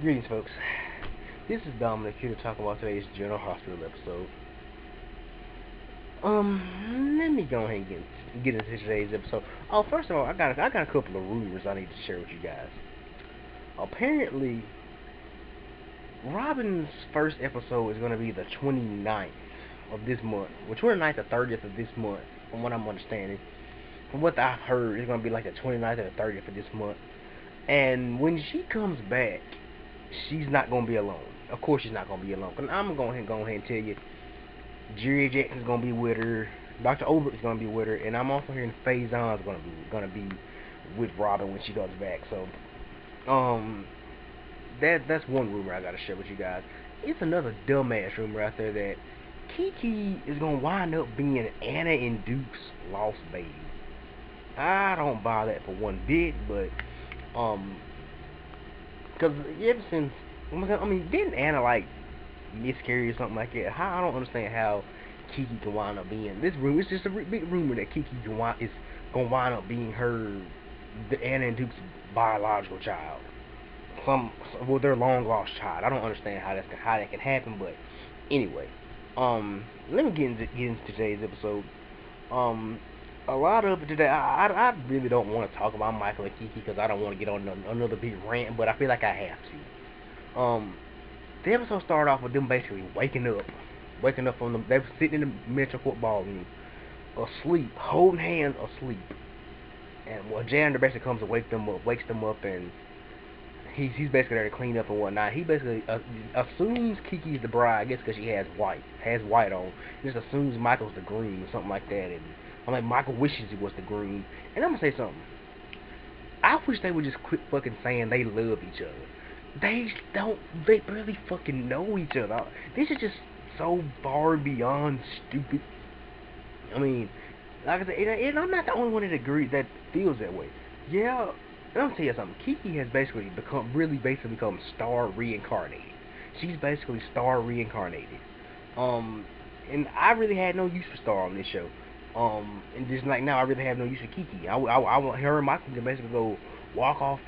Greetings, folks. This is Dominic here to talk about today's General Hospital episode. Let me go ahead and get into today's episode. Oh, first of all, I got a couple of rumors I need to share with you guys. Apparently, Robin's first episode is going to be the 29th of this month, or 29th or 30th of this month, from what I'm understanding. From what I've heard, it's going to be like the 29th or the 30th of this month. And when she comes back, she's not going to be alone. Of course she's not going to be alone. Cause I'm going to go ahead and tell you, Jerry Jackson's going to be with her. Dr. Obert's going to be with her. And I'm also hearing Faison's going to be with Robin when she comes back. So, that's one rumor I got to share with you guys. It's another dumbass rumor out there that Kiki is going to wind up being Anna and Duke's lost baby. I don't buy that for one bit, but, because ever since, didn't Anna, like, miscarry or something like that? I don't understand how Kiki can wind up being this rumor. It's just a big rumor that Kiki is gonna wind up being Anna and Duke's biological child, their long lost child. I don't understand how that can happen, but anyway, let me get into today's episode. A lot of it today, I really don't want to talk about Michael and Kiki because I don't want to get on another big rant, but I feel like I have to. The episode started off with them basically waking up from they were sitting in the Metro Court ballroom, asleep, holding hands, asleep. And janitor basically comes to wakes them up, and he's basically there to clean up and whatnot. He basically assumes Kiki's the bride, I guess because she has white on. He just assumes Michael's the groom or something like that, and I'm like, Michael wishes he was the groom. And I'm gonna say something. I wish they would just quit fucking saying they love each other. They barely fucking know each other. This is just so far beyond stupid. I mean, like I said, and I'm not the only one that feels that way. Yeah, and I'm gonna tell you something. Kiki has basically become Star reincarnated. She's basically Star reincarnated. And I really had no use for Star on this show. And just like now, I really have no use for Kiki. I want her and Michael to basically go walk off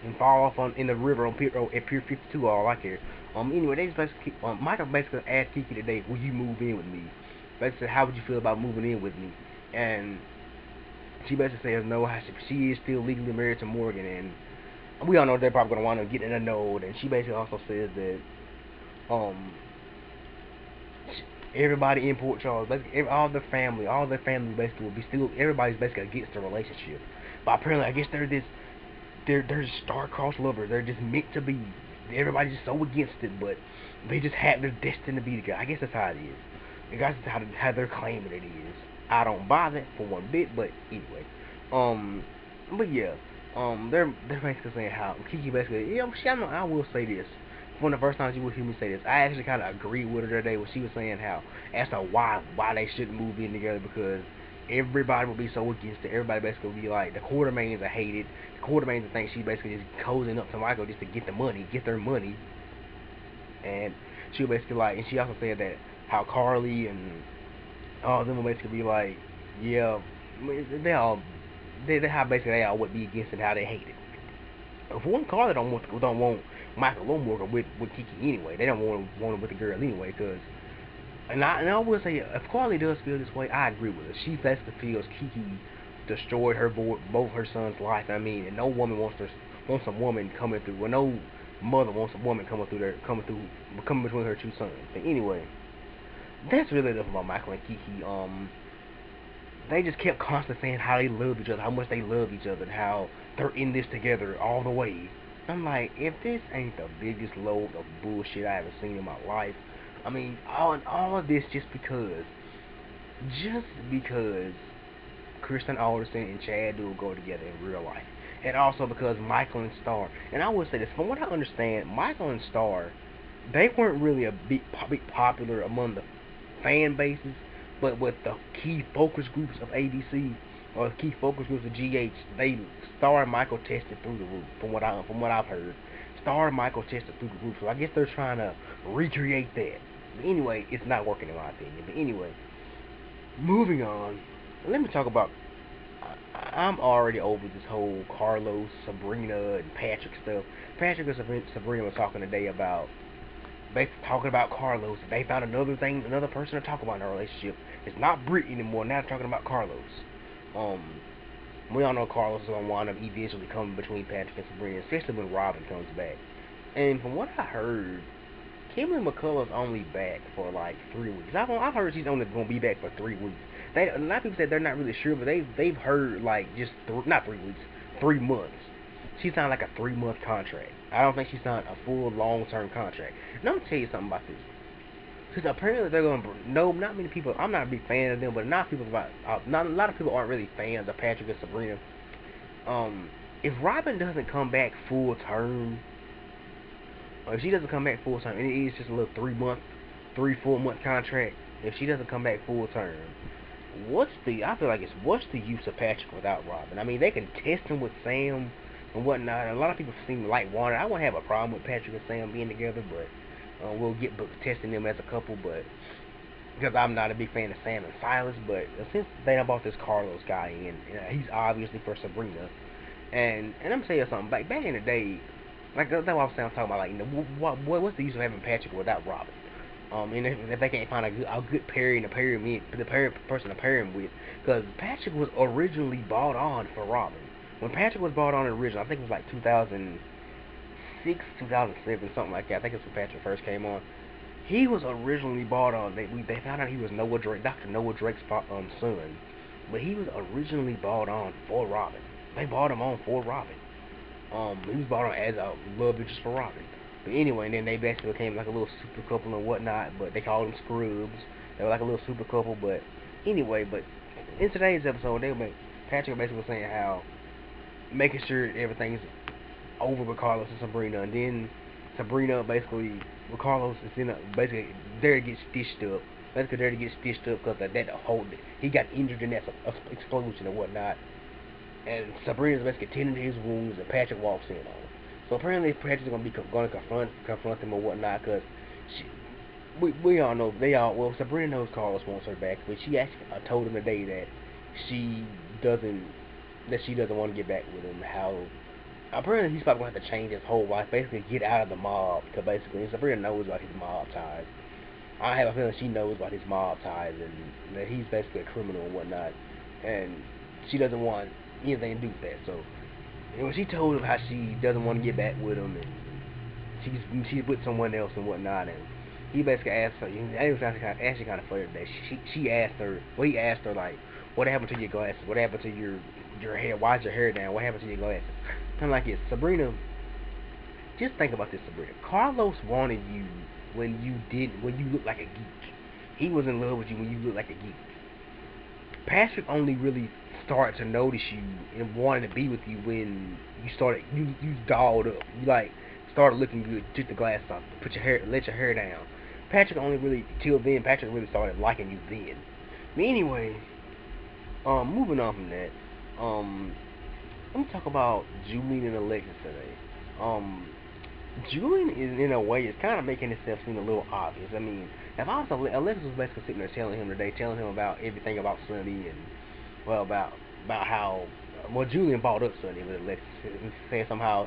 and fall off in the river on at Pier 52. All I care. Anyway, they just basically Michael basically asked Kiki today, "Will you move in with me?" Basically, how would you feel about moving in with me? And she basically says no. She is still legally married to Morgan, and we all know they're probably gonna want to get in a node. And she basically also says that everybody in Port Charles, basically all their family basically will be still. Everybody's basically against the relationship, but apparently I guess they're star-crossed lovers. They're just meant to be. Everybody's just so against it, but they're destined to be together. I guess that's how it is. I guess that's how they're claiming it is. I don't buy that for one bit, but anyway. But yeah. They're basically saying how Kiki basically, I will say this. One of the first times you would hear me say this, I actually kind of agree with her today when she was saying how as to why they shouldn't move in together, because everybody will be so against it. Everybody basically will be like, the Quartermains are hated. The Quartermains think she basically just cozying up to Michael just to get their money. And she was basically like, and she also said that how Carly and all of them will basically be like, yeah, they all would be against it, how they hate it. For one, Carly don't want Michael Lomorgan with Kiki anyway. They don't want him with the girl anyway, because. And I will say, if Carly does feel this way, I agree with her. She basically feels Kiki destroyed both her son's life. I mean, and no woman wants a woman coming through. Well, no mother wants a woman coming between her two sons. But anyway, that's really enough about Michael and Kiki. They just kept constantly saying how they love each other, how much they love each other, and how they're in this together all the way. I'm like, if this ain't the biggest load of bullshit I ever seen in my life. I mean, all of this just because Kristen Alderson and Chad Duell go together in real life. And also because Michael and Star, and I will say this, from what I understand, Michael and Star, they weren't really a big popular among the fan bases, but with the key focus groups of ABC, or the key focus groups of GH, Star and Michael tested through the roof, from what I've heard. Star and Michael tested through the roof, so I guess they're trying to recreate that. But anyway, it's not working in my opinion. But anyway, moving on. Let me talk about I'm already over this whole Carlos, Sabrina, and Patrick stuff. Patrick and Sabrina were talking today about talking about Carlos. They found another person to talk about in their relationship. It's not Brittany anymore. Now they're talking about Carlos. Um, we all know Carlos is gonna wind up eventually coming between Patrick and Sabrina, especially when Robin comes back. And from what I heard, Kimberly McCullough's only back for like 3 weeks. I've heard she's only gonna be back for 3 weeks. A lot of people said they're not really sure, but they've heard like just not 3 weeks, 3 months. She signed like a 3 month contract. I don't think she signed a full long term contract. And I'm gonna tell you something about this. Because apparently they're gonna no, not many people. I'm not a big fan of them, but not a lot of people aren't really fans of Patrick and Sabrina. If Robin doesn't come back full term, or if she doesn't come back full term, and it is just a little 3 4 month contract. If she doesn't come back full term, I feel like what's the use of Patrick without Robin? I mean, they can test him with Sam and whatnot. A lot of people seem to like Warner. I wouldn't have a problem with Patrick and Sam being together, but we'll get testing them as a couple. But because I'm not a big fan of Sam and Silas, but since they done bought this Carlos guy in, he's obviously for Sabrina. And I'm gonna tell you something. Like back in the day, like that's what I was talking about. Like, what's the use of having Patrick without Robin? And if they can't find a good pairing, person to pair him with, because Patrick was originally bought on for Robin. When Patrick was bought on originally, I think it was like 2006, 2007, something like that. I think it's when Patrick first came on. He was originally bought on. They found out he was Dr. Noah Drake's son, but he was originally bought on for Robin. They bought him on for Robin. He was bought on as a love interest for Robin. But anyway, and then they basically became like a little super couple and whatnot, but they called them Scrubs. They were like a little super couple, but anyway, but in today's episode, Patrick basically was saying how making sure everything's over with Carlos and Sabrina, and then Sabrina basically, with Carlos, is basically there to get stitched up. Basically there to get stitched up because he got injured in that explosion and whatnot. And Sabrina's basically tending to his wounds, and Patrick walks in on him. So apparently Patrick's going to confront him or whatnot, because we all know, Sabrina knows Carlos wants her back, but she actually told him today that she doesn't want to get back with him. How apparently he's probably going to have to change his whole life, basically get out of the mob, because basically Sabrina knows about his mob ties. I have a feeling she knows about his mob ties, and that he's basically a criminal and whatnot, and she doesn't want anything to do with that. So, and when she told him how she doesn't want to get back with him, and she's with someone else and whatnot, and he basically asked her, it was actually kind of funny that he asked her like, what happened to your glasses? What happened to your hair? Why's your hair down? What happened to your glasses? I'm like, it's Sabrina. Just think about this, Sabrina. Carlos wanted you when you looked like a geek. He was in love with you when you looked like a geek. Patrick only really started to notice you and wanted to be with you when you dolled up. You like started looking good, took the glasses off, let your hair down. Patrick really started liking you then. But anyway, moving on from that, let me talk about Julian and Alexis today. Julian in a way is kind of making himself seem a little obvious. I mean, if I was Alexis was basically sitting there telling him about everything about Sonny and about how Julian brought up Sonny with Alexis, saying somehow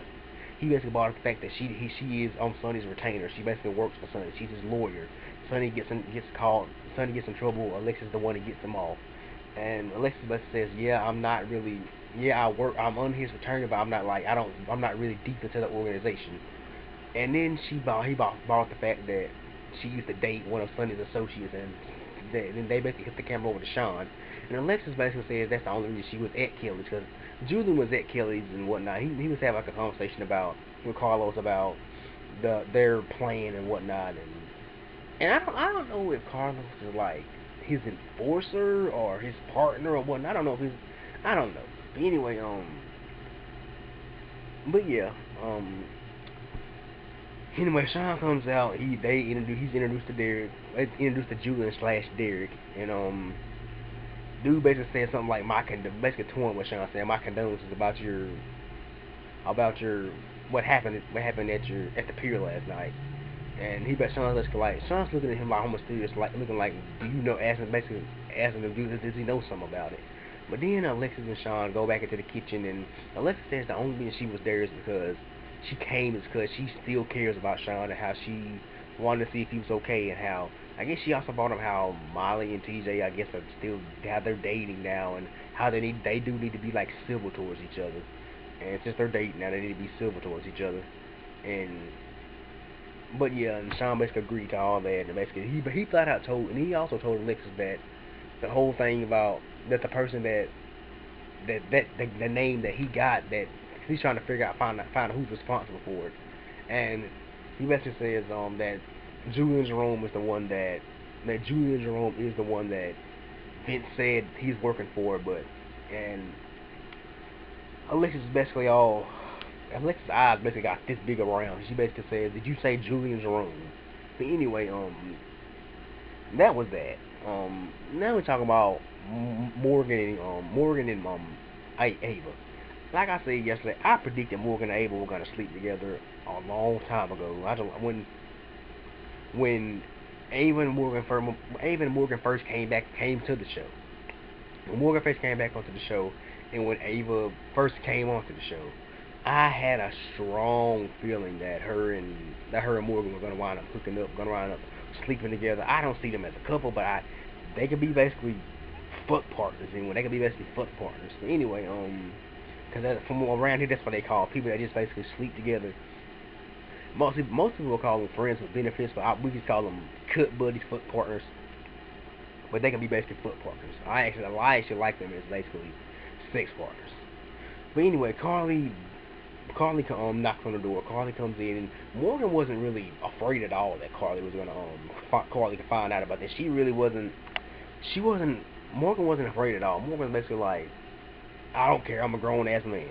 he basically brought up the fact that she is on Sonny's retainer. She basically works for Sonny. She's his lawyer. Sonny gets called. Sonny gets in trouble. Alexis is the one that gets him off. And Alexis basically says, I'm I'm on his retainer, but I'm not really deep into the organization. And then he brought up the fact that she used to date one of Sonny's associates, and then they basically hit the camera over to Sean. And Alexis basically says that's the only reason she was at Kelly's, because Julian was at Kelly's and whatnot. He was having like a conversation with Carlos about their plan and whatnot, and I don't know if Carlos is like his enforcer or his partner or whatnot. I don't know. But anyway, Anyway, Sean comes out. He's introduced to Derek. Introduced to Julian / Derek, and dude basically said something like basically torn what Sean said. My condolences about your what happened at the pier last night. And Sean's looking at him like almost serious, like looking like, do you know? Basically asking him, does he know something about it? But then Alexis and Sean go back into the kitchen, and Alexis says the only reason she was there is because she came is because she still cares about Sean and how she wanted to see if he was okay, and how I guess she also brought up how Molly and TJ I guess are still how they're dating now, and how they do need to be like civil towards each other. And since they're dating now, they need to be civil towards each other. And but yeah, and Sean basically agreed to all that, and basically he flat out told, and he also told Alexis that the whole thing about that the person the name that he got, that he's trying to figure out, find out who's responsible for it. And he basically says that Julian Jerome is the one that Julian Jerome is the one that Vince said he's working for, but and Alexis basically all Alexis' eyes basically got this big around. She basically said, "Did you say Julian Jerome?" But anyway, that was that. Now we're talking about Morgan and Ava. Like I said yesterday, I predicted Morgan and Ava were gonna sleep together a long time ago. I don't when Ava and Morgan first came to the show. When Morgan first came back onto the show, and when Ava first came onto the show, I had a strong feeling that her and Morgan were gonna wind up hooking up, gonna wind up sleeping together. I don't see them as a couple, but they could be basically fuck partners, and when they could be basically fuck partners. But anyway, because from around here, that's what they call people that just basically sleep together. Most people will call them friends with benefits, but we just call them cut buddies, fuck partners. But they can be basically fuck partners. I actually like them as basically sex partners. But anyway, Carly knocks on the door. Carly comes in, and Morgan wasn't really afraid at all that Carly was gonna Carly could find out about this. She really wasn't. Morgan wasn't afraid at all. Morgan was basically like, I don't care. I'm a grown ass man.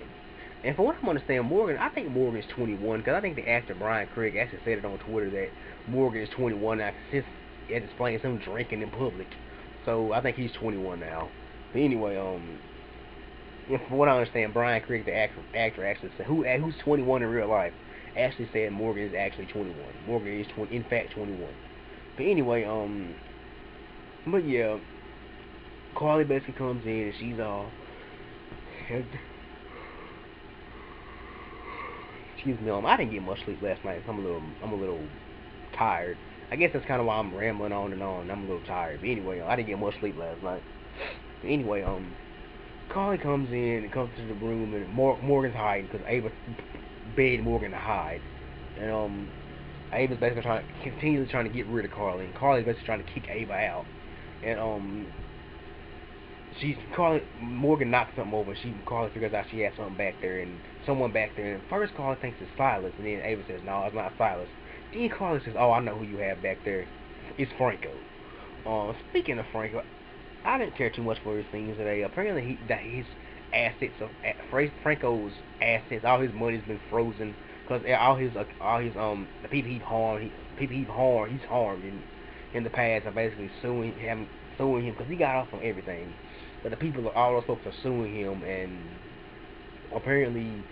And for what I'm understanding, I think Morgan is 21, because I think the actor Brian Craig actually said it on Twitter that Morgan is 21 now, since it explains him drinking in public. So I think he's 21 now. But anyway, and from what I understand, Brian Craig, the actor actually said, who's 21 in real life, actually said Morgan is actually 21. Morgan is in fact 21. But anyway, but yeah, Carly basically comes in, and she's all, excuse me, I didn't get much sleep last night. So I'm a little tired. I guess that's kind of why I'm rambling on and on. I'm a little tired. But anyway, I didn't get much sleep last night. But anyway, Carly comes in and comes to the room, and Morgan's hiding because Ava begged Morgan to hide, and Ava's basically continually trying to get rid of Carly, and Carly's basically trying to kick Ava out, and Morgan knocks something over. Carly figures out she has something back there, and someone back there. And first, Carly thinks it's Silas, and then Ava says, "No, it's not Silas." Then Carly says, "Oh, I know who you have back there. It's Franco." Speaking of Franco, I didn't care too much for his scenes today. Apparently, his assets Franco's assets, all his money's been frozen because the people he's harmed in the past are basically suing him because he got off on everything. But the people, all those folks are suing him, and apparently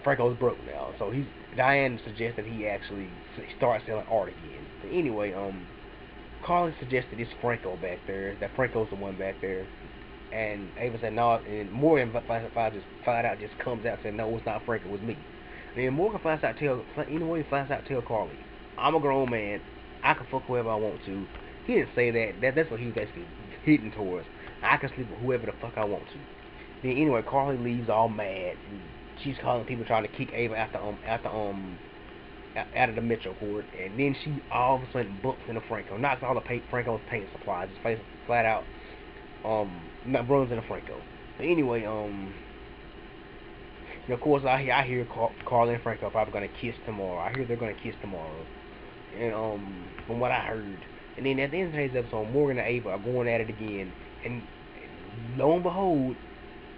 Franco's broke now. So Diane suggested he actually start selling art again. But anyway, Carly suggested it's Franco back there, that Franco's the one back there. And Ava said no, and Morgan flat out just comes out and said, "No, it's not Franco, it's me." And then Morgan flat out tell Carly, "I'm a grown man, I can fuck whoever I want to." He didn't say that. That's what he was basically hitting towards. I can sleep with whoever the fuck I want to. Then anyway, Carly leaves all mad. And she's calling people trying to kick Ava out of the Metro Court, and then she all of a sudden bumps into Franco, knocks all the Franco's paint supplies, just flat out runs into Franco. But anyway, of course I hear Carly and Franco probably gonna kiss tomorrow. I hear they're gonna kiss tomorrow, and from what I heard. And then at the end of today's episode, Morgan and Ava are going at it again, and lo and behold,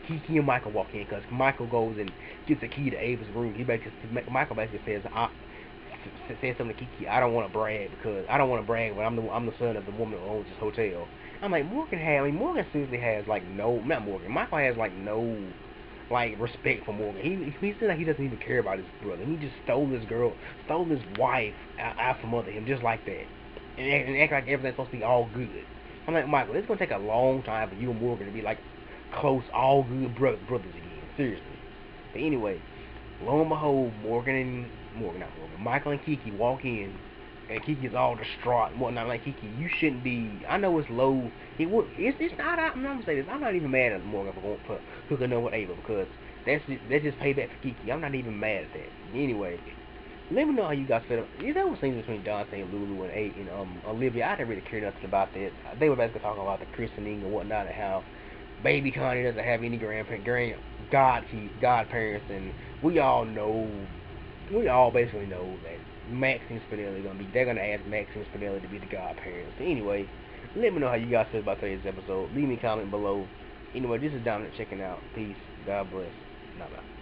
Kiki and Michael walk in, because Michael goes and gets the key to Ava's room. Michael basically says something to Kiki. I don't want to brag, but I'm the son of the woman who owns this hotel. I'm like, Morgan seriously has like no, not Morgan. Michael has like no like respect for Morgan. He said like he doesn't even care about his brother. He just stole his wife out from under him just like that, and act like everything's supposed to be all good. I'm like, Michael, it's gonna take a long time for you and Morgan to be like close, all good brothers again. Seriously. But anyway, lo and behold, Michael and Kiki walk in, and Kiki's all distraught and whatnot. Like, Kiki, you shouldn't be. I know it's low. It's not. I'm not gonna say this. I'm not even mad at Morgan for hooking up with Ava, because that's just payback for Kiki. I'm not even mad at that. Anyway, let me know how you guys feel. There was things between Dante and Lulu and Olivia. I didn't really care nothing about that. They were basically talking about the christening and whatnot, and how baby Connie doesn't have any godparents, and we all basically know that Max and Spinelli they're gonna ask Max and Spinelli to be the godparents. So anyway, let me know how you guys feel about today's episode. Leave me a comment below. Anyway, this is Dominic checking out. Peace. God bless. Bye bye.